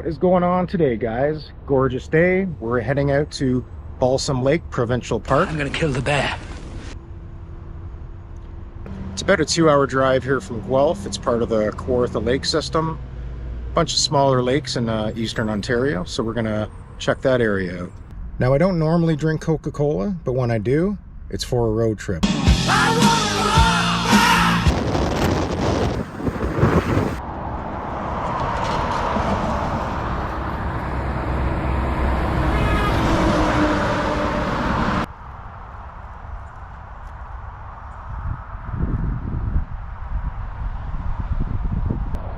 What is going on today, guys? Gorgeous day. We're heading out to Balsam Lake Provincial Park. I'm gonna kill the bear. It's about a 2-hour drive here from Guelph. It's part of the Kawartha Lake system. A bunch of smaller lakes in eastern Ontario, so we're gonna check that area out. Now, I don't normally drink Coca-Cola, but when I do, it's for a road trip.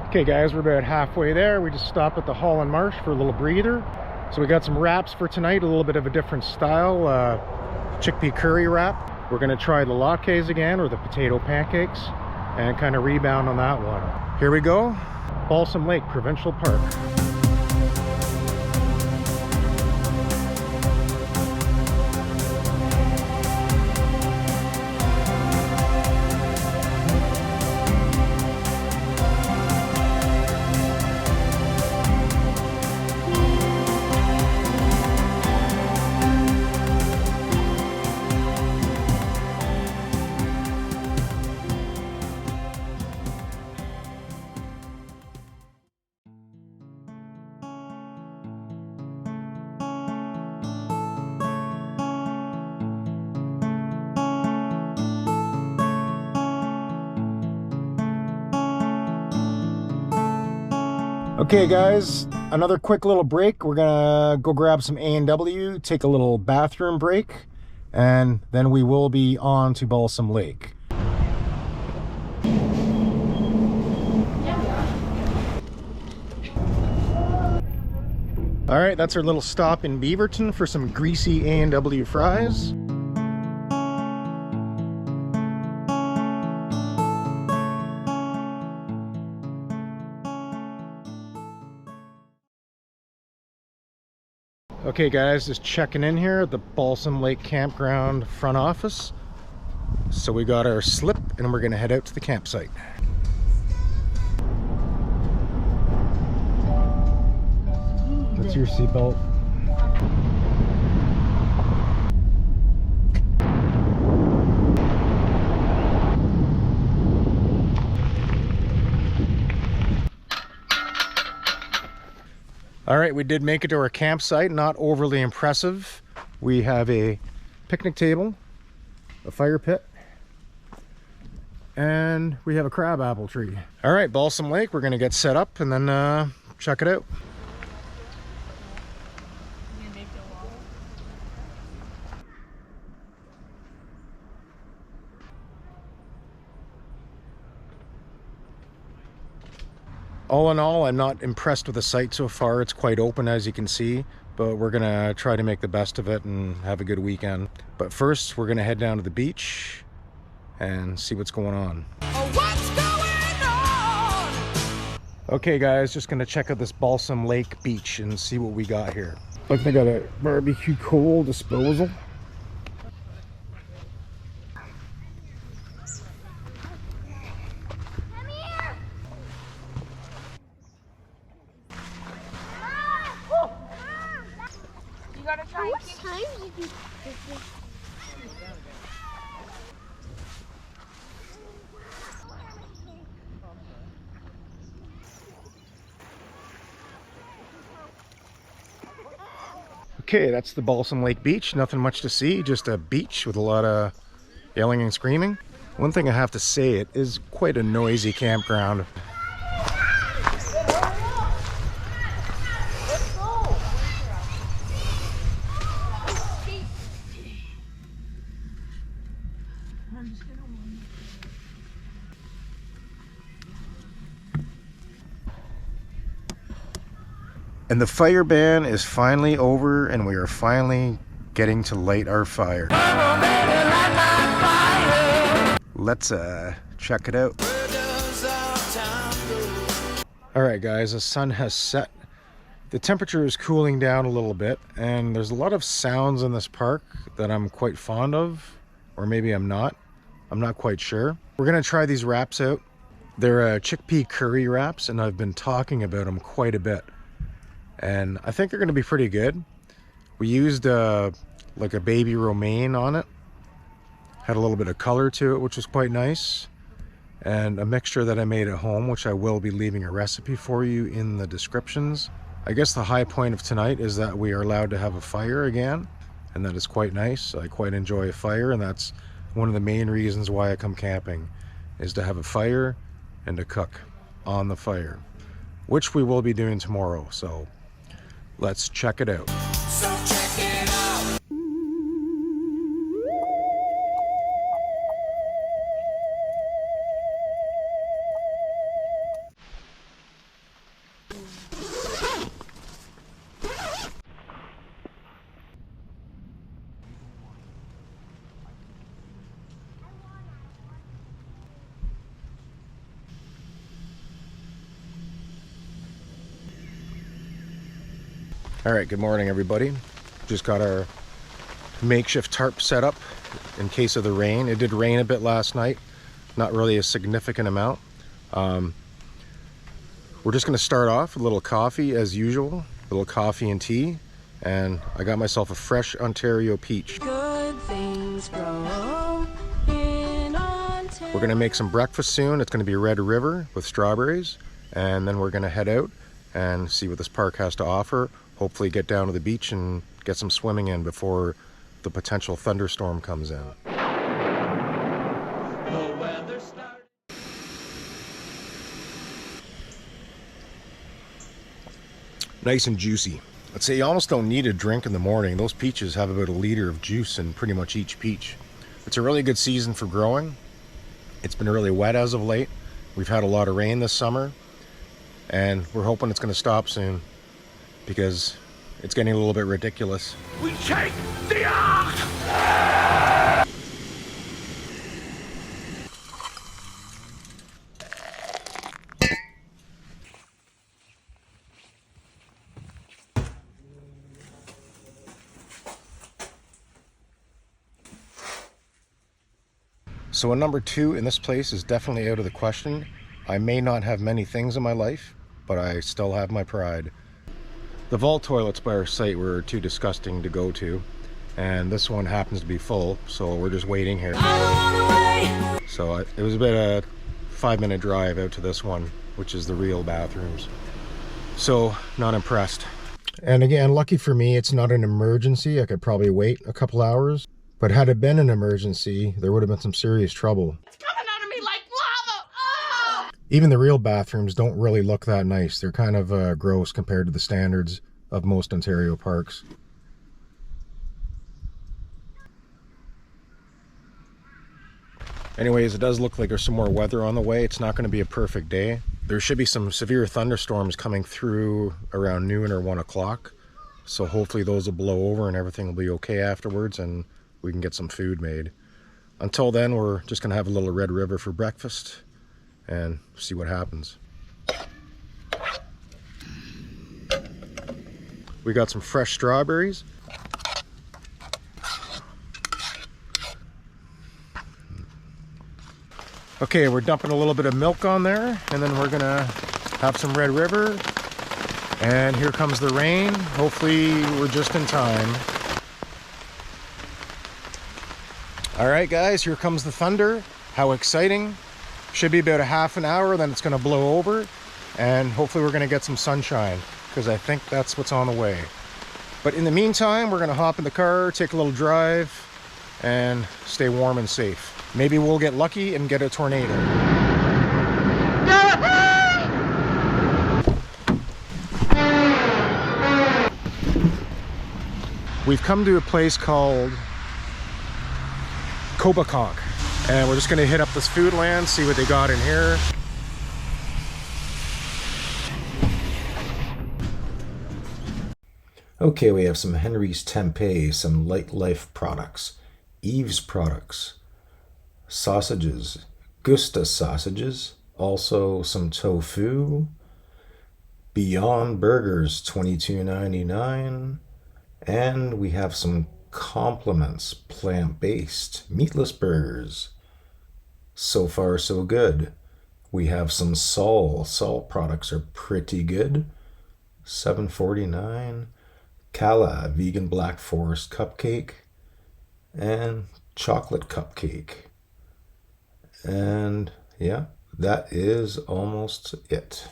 Okay guys, we're about halfway there. We just stopped at the Holland Marsh for a little breather. So we got some wraps for tonight, a little bit of a different style, chickpea curry wrap. We're gonna try the latkes again, or the potato pancakes, and kind of rebound on that one. Here we go, Balsam Lake Provincial Park. Okay guys, another quick little break. We're gonna go grab some A&W, take a little bathroom break, and then we will be on to Balsam Lake. All right, that's our little stop in Beaverton for some greasy A&W fries. Okay guys, just checking in here at the Balsam Lake Campground front office. So we got our slip and we're gonna head out to the campsite. That's your seatbelt. All right, we did make it to our campsite. Not overly impressive. We have a picnic table, a fire pit, and we have a crab apple tree. All right, Balsam Lake, we're gonna get set up and then check it out. All in all, I'm not impressed with the site so far. It's quite open, as you can see, but we're gonna try to make the best of it and have a good weekend. But first, we're gonna head down to the beach and see what's going on. What's going on? Okay guys, just gonna check out this Balsam Lake beach and see what we got here. Like they got a barbecue coal disposal. Okay, that's the Balsam Lake Beach. Nothing much to see, just a beach with a lot of yelling and screaming. One thing I have to say, it is quite a noisy campground. And the fire ban is finally over, and we are finally getting to light our fire. Let's check it out. All right guys, the sun has set. The temperature is cooling down a little bit, and there's a lot of sounds in this park that I'm quite fond of, or maybe I'm not quite sure. We're gonna try these wraps out. They're chickpea curry wraps, and I've been talking about them quite a bit. and I think they're going to be pretty good. We used like a baby romaine on it. Had a little bit of color to it, which was quite nice. And a mixture that I made at home, which I will be leaving a recipe for you in the descriptions. I guess the high point of tonight is that we are allowed to have a fire again, and that is quite nice. I quite enjoy a fire, and that's one of the main reasons why I come camping, is to have a fire and to cook on the fire, which we will be doing tomorrow. So let's check it out. So check it out. All right, good morning, everybody. Just got our makeshift tarp set up in case of the rain. It did rain a bit last night, not really a significant amount. We're just gonna start off with a little coffee as usual, a little coffee and tea, and I got myself a fresh Ontario peach. Good things grow in Ontario. We're gonna make some breakfast soon. It's gonna be Red River with strawberries, and then we're gonna head out and see what this park has to offer. Hopefully get down to the beach and get some swimming in before the potential thunderstorm comes in. The weather started. Nice and juicy. I'd say you almost don't need a drink in the morning. Those peaches have about a liter of juice in pretty much each peach. It's a really good season for growing. It's been really wet as of late. We've had a lot of rain this summer, and we're hoping it's going to stop soon, because it's getting a little bit ridiculous. We take the ark. So a number 2 in this place is definitely out of the question. I may not have many things in my life, but I still have my pride. The vault toilets by our site were too disgusting to go to, and this one happens to be full, so we're just waiting here. So it was about a 5-minute drive out to this one, which is the real bathrooms. So not impressed. And again, lucky for me, it's not an emergency. I could probably wait a couple hours, but had it been an emergency, there would have been some serious trouble. It's coming out of me like lava. Oh! Even the real bathrooms don't really look that nice. They're kind of gross compared to the standards of most Ontario parks. Anyways, it does look like there's some more weather on the way. It's not going to be a perfect day. There should be some severe thunderstorms coming through around noon or 1 o'clock. So hopefully those will blow over and everything will be okay afterwards, and we can get some food made. Until then, we're just going to have a little Red River for breakfast and see what happens. We got some fresh strawberries. Okay, we're dumping a little bit of milk on there, and then we're gonna have some Red River. And here comes the rain. Hopefully we're just in time. All right, guys, here comes the thunder. How exciting. Should be about a half an hour, then it's gonna blow over, and hopefully we're gonna get some sunshine, because I think that's what's on the way. But in the meantime, we're gonna hop in the car, take a little drive, and stay warm and safe. Maybe we'll get lucky and get a tornado. We've come to a place called Coboconk, and we're just gonna hit up this food land, see what they got in here. Okay, we have some Henry's Tempeh, some Light Life products, Eve's products, sausages, Gusta sausages, also some tofu, Beyond Burgers, $22.99, and we have some Compliments, plant-based, meatless burgers. So far, so good. We have some Salt products are pretty good. $7.49. Cala vegan Black Forest cupcake and chocolate cupcake. And yeah, that is almost it.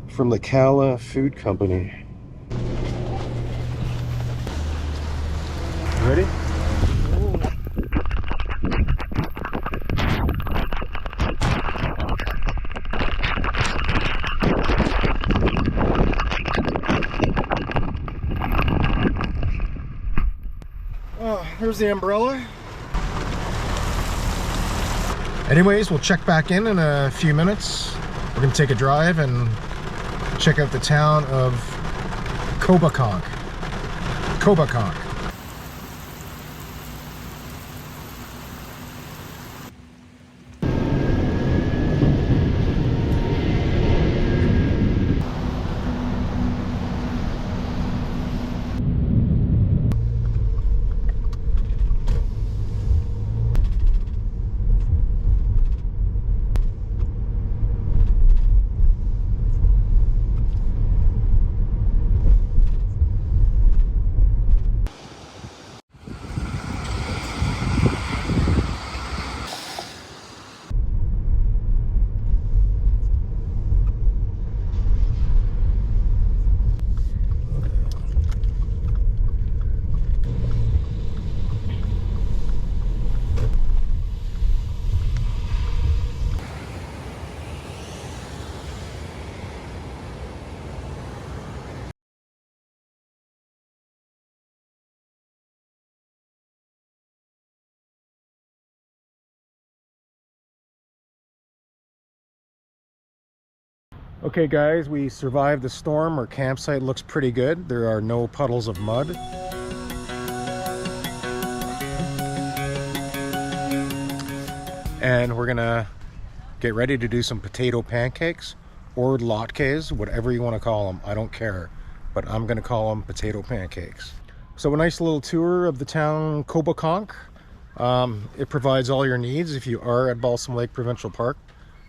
From the Cala Food Company. Ready? Oh, here's the umbrella. Anyways, we'll check back in a few minutes. We're gonna take a drive and check out the town of Coboconk. Coboconk. Okay guys, we survived the storm. Our campsite looks pretty good. There are no puddles of mud. And we're gonna get ready to do some potato pancakes or latkes, whatever you want to call them. I don't care, but I'm gonna call them potato pancakes. So a nice little tour of the town Coboconk. It provides all your needs if you are at Balsam Lake Provincial Park.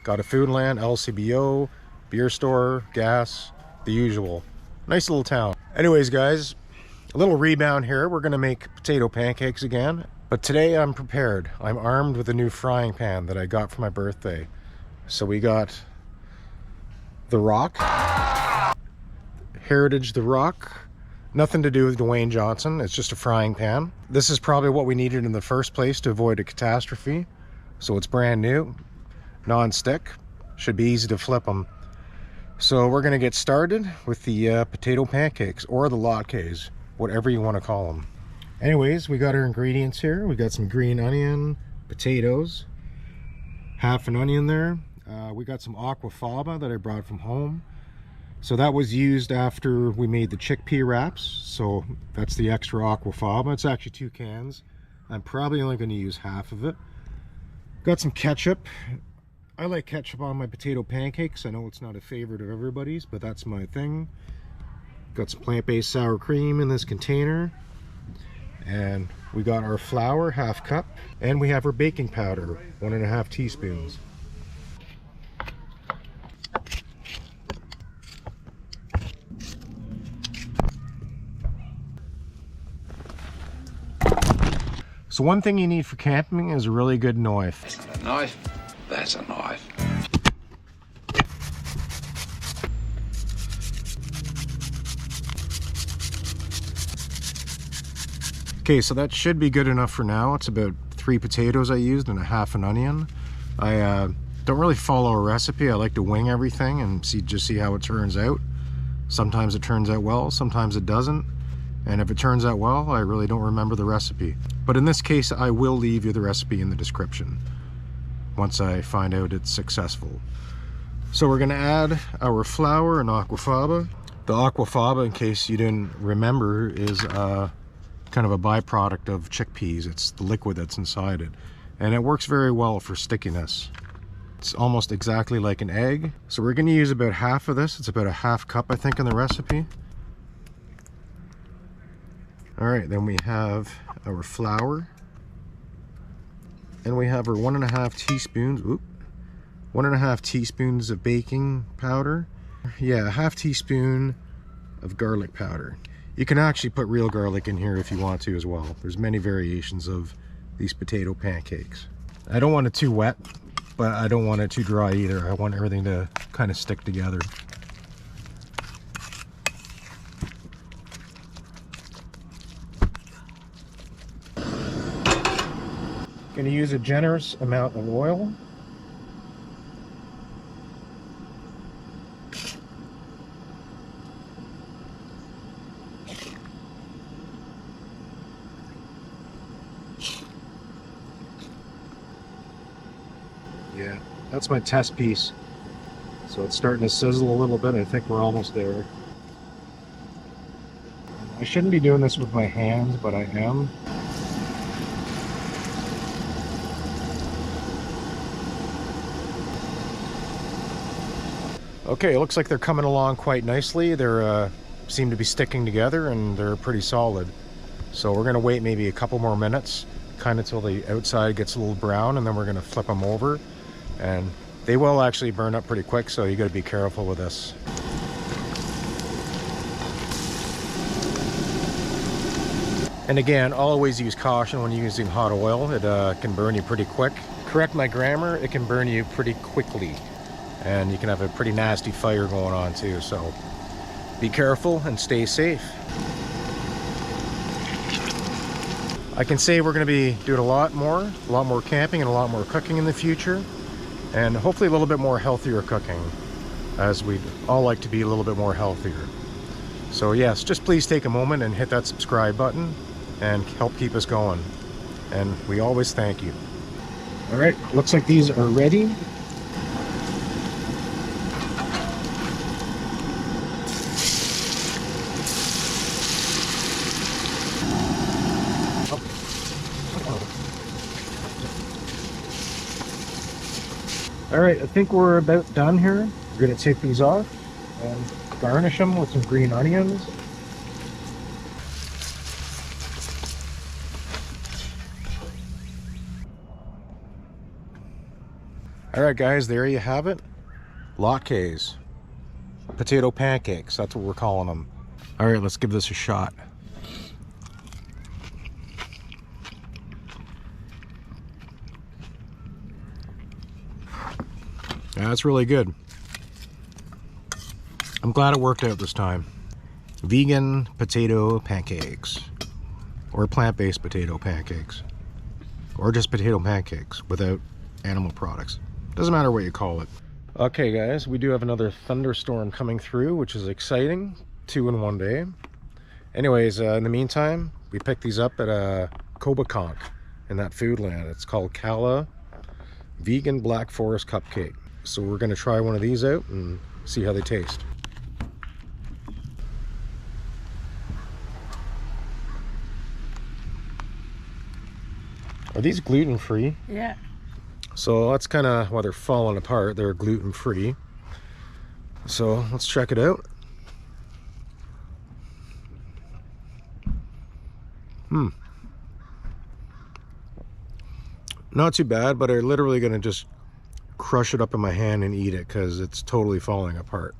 Got a food land, LCBO, beer store, gas, the usual. Nice little town. Anyways guys, a little rebound here. We're gonna make potato pancakes again, but today I'm prepared. I'm armed with a new frying pan that I got for my birthday. So we got the Rock, Heritage the Rock. Nothing to do with Dwayne Johnson, it's just a frying pan. This is probably what we needed in the first place to avoid a catastrophe. So it's brand new, non-stick, should be easy to flip them. So we're gonna get started with the potato pancakes or the latkes, whatever you want to call them. Anyways, we got our ingredients here. We got some green onion, potatoes, half an onion there. We got some aquafaba that I brought from home. So that was used after we made the chickpea wraps. So that's the extra aquafaba. It's actually 2 cans. I'm probably only going to use half of it. Got some ketchup. I like ketchup on my potato pancakes. I know it's not a favorite of everybody's, but that's my thing. Got some plant-based sour cream in this container. And we got our flour, ½ cup. And we have our baking powder, 1½ teaspoons. So one thing you need for camping is a really good knife. A knife? That's a knife. Okay, so that should be good enough for now. It's about 3 potatoes I used and ½ an onion. I don't really follow a recipe. I like to wing everything and just see how it turns out. Sometimes it turns out well, sometimes it doesn't. And if it turns out well, I really don't remember the recipe. But in this case, I will leave you the recipe in the description once I find out it's successful. So we're gonna add our flour and aquafaba. The aquafaba, in case you didn't remember, is kind of a byproduct of chickpeas. It's the liquid that's inside it. And it works very well for stickiness. It's almost exactly like an egg. So we're gonna use about half of this. It's about ½ cup, I think, in the recipe. All right, then we have our flour. And we have our 1½ teaspoons, 1½ teaspoons of baking powder. Yeah, a half teaspoon of garlic powder. You can actually put real garlic in here if you want to as well. There's many variations of these potato pancakes. I don't want it too wet, but I don't want it too dry either. I want everything to kind of stick together. Going to use a generous amount of oil. Yeah, that's my test piece. So it's starting to sizzle a little bit. I think we're almost there. I shouldn't be doing this with my hands, but I am. Okay, it looks like they're coming along quite nicely. They're seem to be sticking together and they're pretty solid. So we're gonna wait maybe a couple more minutes, kind of till the outside gets a little brown, and then we're gonna flip them over. And they will actually burn up pretty quick, so you gotta be careful with this. And again, always use caution when you're using hot oil. It can burn you pretty quick. Correct my grammar, it can burn you pretty quickly. And you can have a pretty nasty fire going on too, so be careful and stay safe. I can say we're going to be doing a lot more camping and a lot more cooking in the future, and hopefully a little bit more healthier cooking, as we'd all like to be a little bit more healthier. So yes, just please take a moment and hit that subscribe button and help keep us going, and we always thank you. All right, looks like these are ready. All right, I think we're about done here. We're gonna take these off and garnish them with some green onions. All right, guys, there you have it. Latkes, potato pancakes, that's what we're calling them. All right, let's give this a shot. Yeah, that's really good. I'm glad it worked out this time. Vegan potato pancakes, or plant-based potato pancakes, or just potato pancakes without animal products. Doesn't matter what you call it. Okay guys, we do have another thunderstorm coming through, which is exciting. 2 in one day. Anyways, in the meantime, we picked these up at Coboconk in that food land. It's called Cala Vegan Black Forest Cupcake. So we're going to try one of these out and see how they taste. Are these gluten-free? Yeah. So that's kind of why they're falling apart. They're gluten-free. So let's check it out. Not too bad, but I'm literally going to just crush it up in my hand and eat it because it's totally falling apart.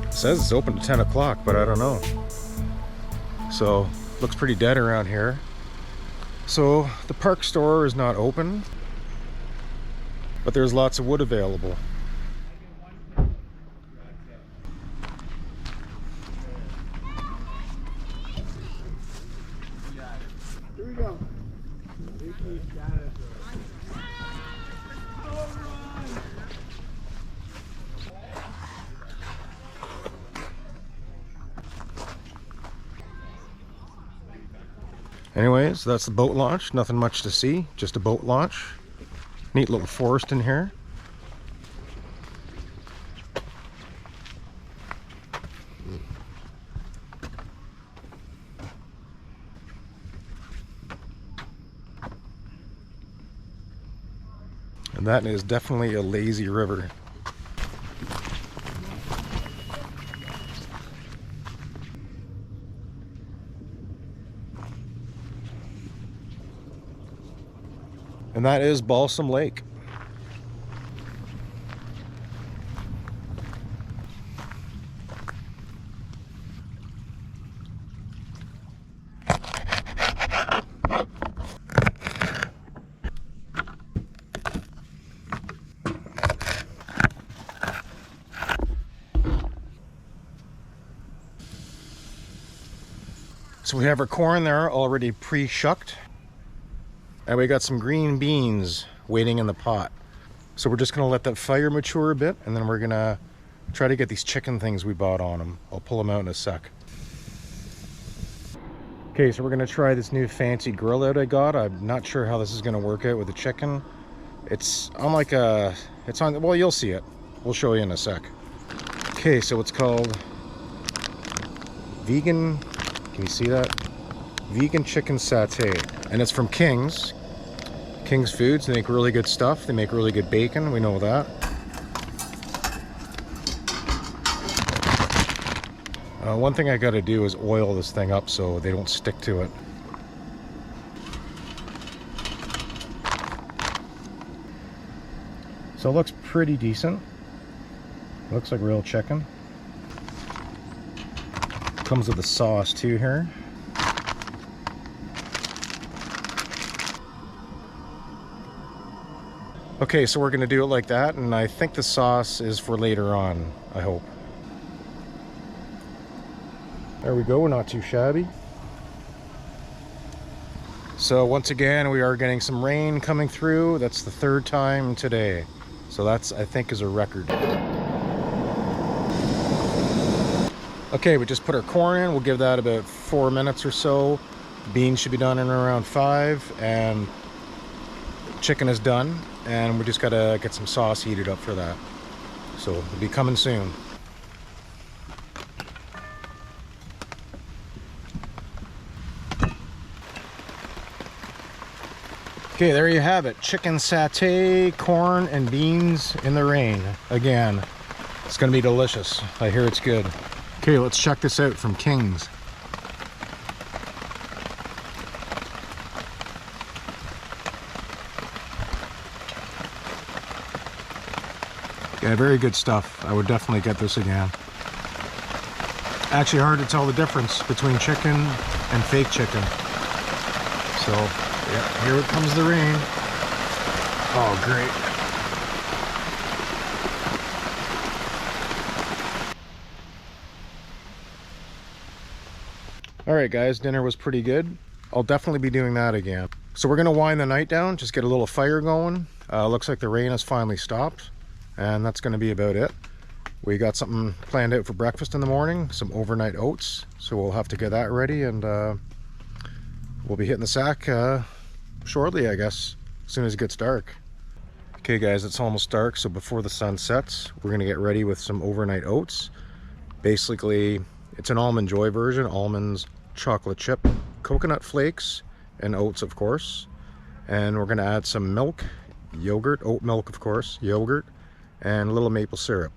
It says it's open to 10 o'clock, but I don't know. So, looks pretty dead around here. So, the park store is not open, but there's lots of wood available. Here we go. Anyways, that's the boat launch. Nothing much to see, just a boat launch. Neat little forest in here. And that is definitely a lazy river. And that is Balsam Lake. So we have our corn there already pre-shucked. And we got some green beans waiting in the pot. So we're just gonna let that fire mature a bit, and then we're gonna try to get these chicken things we bought on them. I'll pull them out in a sec. Okay, so we're gonna try this new fancy grill out I got. I'm not sure how this is gonna work out with the chicken. It's on like a, it's on, well, you'll see it. We'll show you in a sec. Okay, so it's called Vegan, can you see that? Vegan chicken satay. And it's from King's Foods. They make really good stuff. They make really good bacon, we know that. One thing I gotta do is oil this thing up so they don't stick to it. So it looks pretty decent. Looks like real chicken. Comes with a sauce too here. Okay, so we're gonna do it like that, and I think the sauce is for later on, I hope. There we go, not too shabby. So once again, we are getting some rain coming through. That's the third time today. So that's, I think, is a record. Okay, we just put our corn in. We'll give that about 4 minutes or so. Beans should be done in around 5, and chicken is done. And we just gotta get some sauce heated up for that. So it'll be coming soon. Okay, there you have it. Chicken satay, corn, and beans in the rain. Again, it's gonna be delicious. I hear it's good. Okay, let's check this out from King's. Yeah, very good stuff. I would definitely get this again. Actually hard to tell the difference between chicken and fake chicken. So, yeah, here comes the rain. Oh, great. All right, guys, dinner was pretty good. I'll definitely be doing that again. So we're gonna wind the night down, just get a little fire going. Looks like the rain has finally stopped. And that's going to be about it. We got something planned out for breakfast in the morning, some overnight oats. So we'll have to get that ready, and we'll be hitting the sack shortly, I guess, as soon as it gets dark. Okay, guys, it's almost dark, so before the sun sets, we're going to get ready with some overnight oats. Basically, it's an Almond Joy version, almonds, chocolate chip, coconut flakes, and oats, of course. And we're going to add some milk, yogurt, oat milk, of course, yogurt, and a little maple syrup,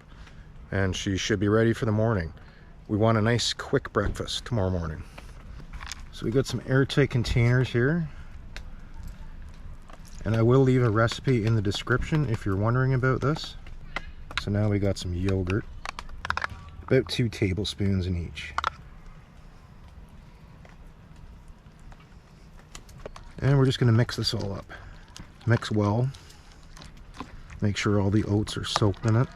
and she should be ready for the morning. We want a nice quick breakfast tomorrow morning. So we got some airtight containers here, and I will leave a recipe in the description if you're wondering about this. So now we got some yogurt, about 2 tablespoons in each, and we're just going to mix this all up. Mix well. Make sure all the oats are soaked in it.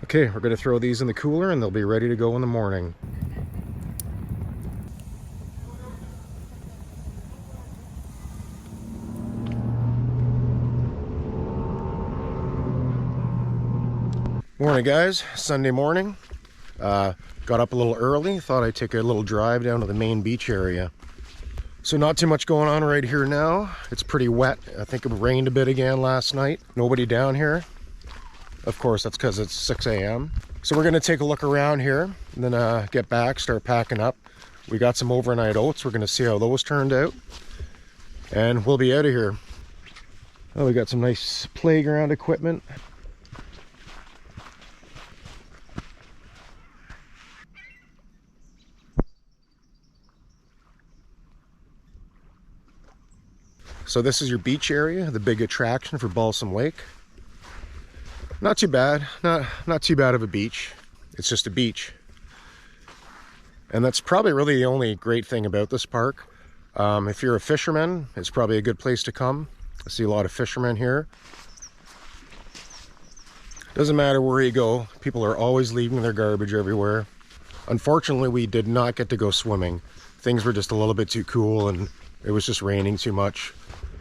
Okay, we're going to throw these in the cooler and they'll be ready to go in the morning. Morning, guys. Sunday morning. Got up a little early. Thought I'd take a little drive down to the main beach area. So not too much going on right here now. It's pretty wet. I think it rained a bit again last night. Nobody down here. Of course, that's because it's 6 a.m. So we're gonna take a look around here and then get back, start packing up. We got some overnight oats. We're gonna see how those turned out. And we'll be out of here. Oh, we got some nice playground equipment. So this is your beach area, the big attraction for Balsam Lake. Not too bad, not too bad of a beach. It's just a beach. And that's probably really the only great thing about this park. If you're a fisherman, it's probably a good place to come. I see a lot of fishermen here. Doesn't matter where you go, people are always leaving their garbage everywhere. Unfortunately, we did not get to go swimming. Things were just a little bit too cool and it was just raining too much.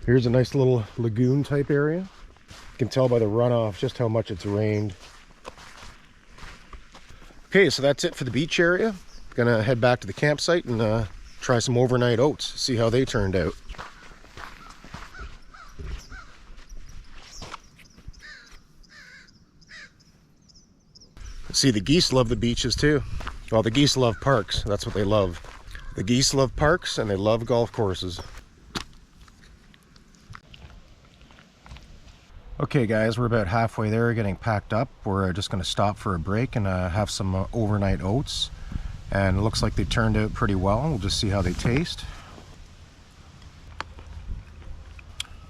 Here's a nice little lagoon type area. You can tell by the runoff just how much it's rained. Okay, so that's it for the beach area. Gonna head back to the campsite and try some overnight oats, see how they turned out. See, the geese love the beaches too. Well, the geese love parks. That's what they love. The geese love parks and they love golf courses. Okay guys, we're about halfway there, getting packed up. We're just going to stop for a break and have some overnight oats. And it looks like they turned out pretty well. We'll just see how they taste.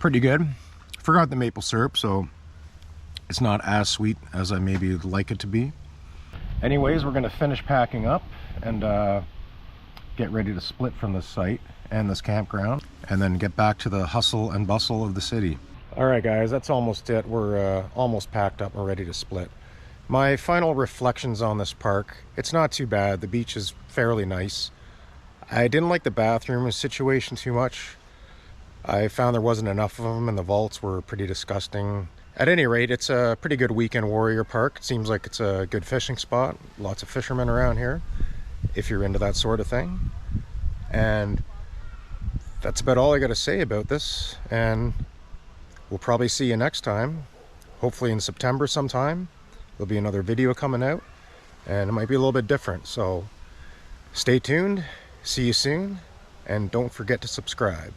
Pretty good. Forgot the maple syrup, so it's not as sweet as I maybe would like it to be. Anyways, we're going to finish packing up and get ready to split from this site and this campground, and then get back to the hustle and bustle of the city. All right guys, that's almost it. We're almost packed up and ready to split. My final reflections on this park: it's not too bad. The beach is fairly nice. I didn't like the bathroom situation too much. I found there wasn't enough of them and the vaults were pretty disgusting. At any rate, it's a pretty good weekend warrior park. It seems like it's a good fishing spot. Lots of fishermen around here, if you're into that sort of thing. And that's about all I got to say about this. And we'll probably see you next time. Hopefully in September sometime. There'll be another video coming out. And it might be a little bit different. So stay tuned. See you soon. And don't forget to subscribe.